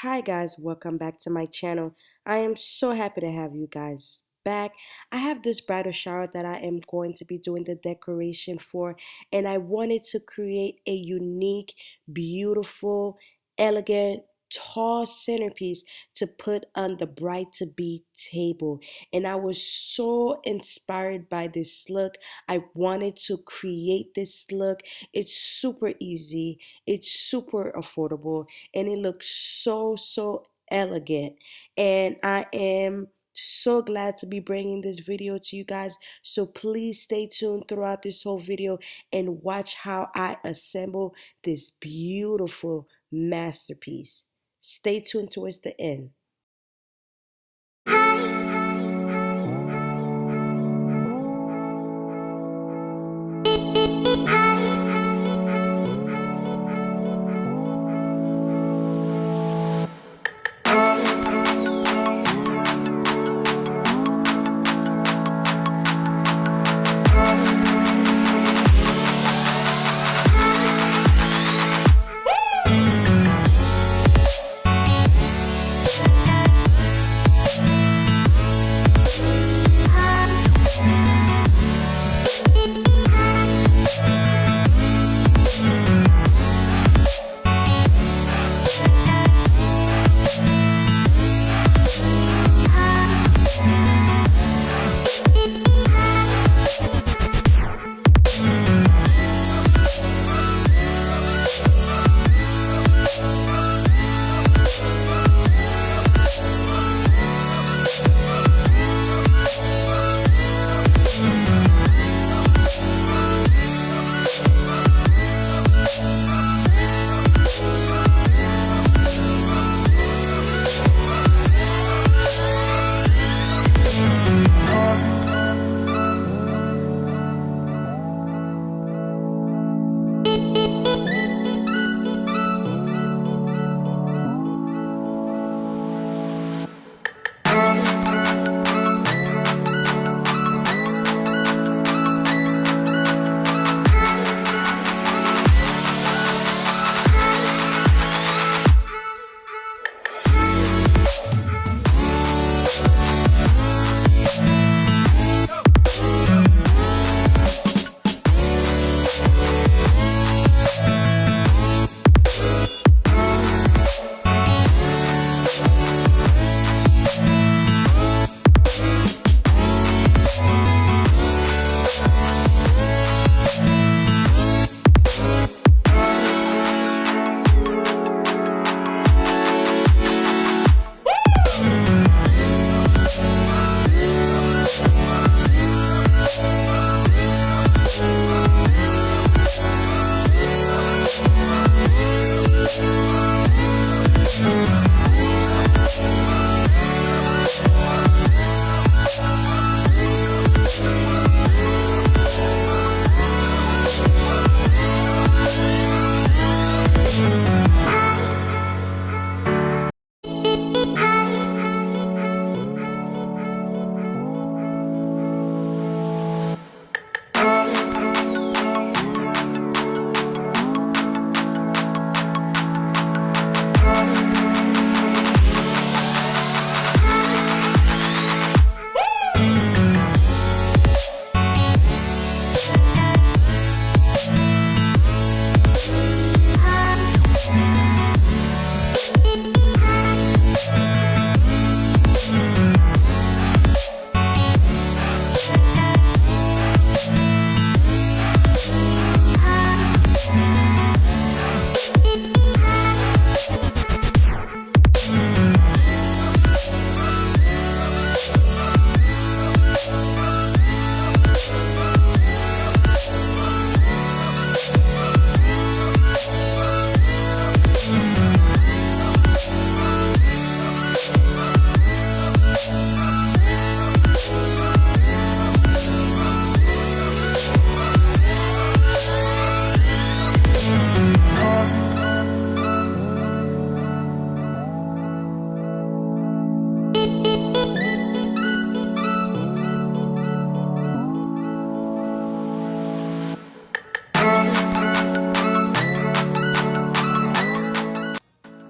Hi guys, welcome back to my channel. I am so happy to have you guys back. I have this bridal shower that I am going to be doing the decoration for, and I wanted to create a unique, beautiful, elegant, tall centerpiece to put on the bride to be table. And I was so inspired by this look. I wanted to create this look. It's super easy, it's super affordable, and it looks so elegant. And I am so glad to be bringing this video to you guys, so please stay tuned throughout this whole video and watch how I assemble this beautiful masterpiece. Stay tuned towards the end.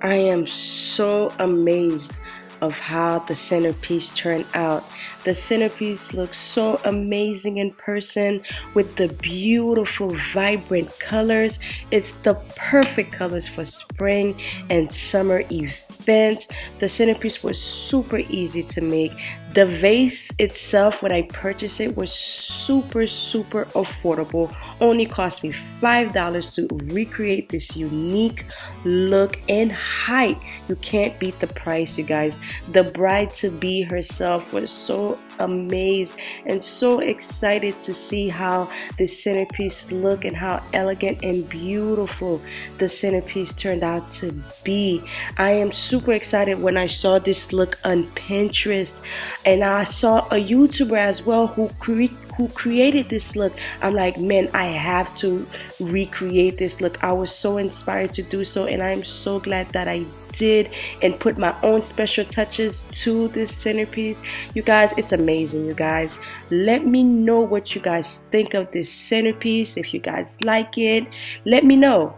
I am so amazed of how the centerpiece turned out. The centerpiece looks so amazing in person with the beautiful vibrant colors. It's the perfect colors for spring and summer events. The centerpiece was super easy to make. The vase itself, when I purchased it, was super affordable. Only cost me $5 to recreate this unique look and height. You can't beat the price, you guys. The bride to be herself was so amazed and so excited to see how the centerpiece look and how elegant and beautiful the centerpiece turned out to be. I am super excited when I saw this look on Pinterest, and I saw a YouTuber as well who created this look. I'm like, man, I have to recreate this look. I was so inspired to do so, and I'm so glad that I did and put my own special touches to this centerpiece. You guys, it's amazing. You guys, let me know what you guys think of this centerpiece. If you guys like it, let me know.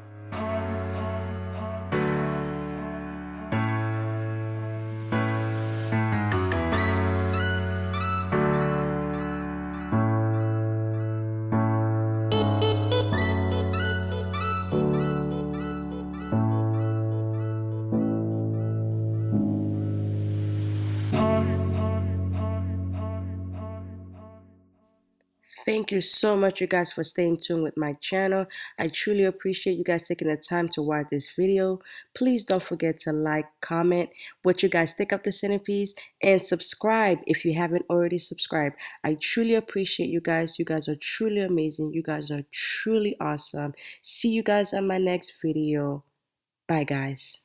Thank you so much, you guys, for staying tuned with my channel. I truly appreciate you guys taking the time to watch this video. Please don't forget to like, comment what you guys think of the centerpiece, and subscribe if you haven't already subscribed. I truly appreciate you guys. You guys are truly amazing. You guys are truly awesome. See you guys on my next video. Bye, guys.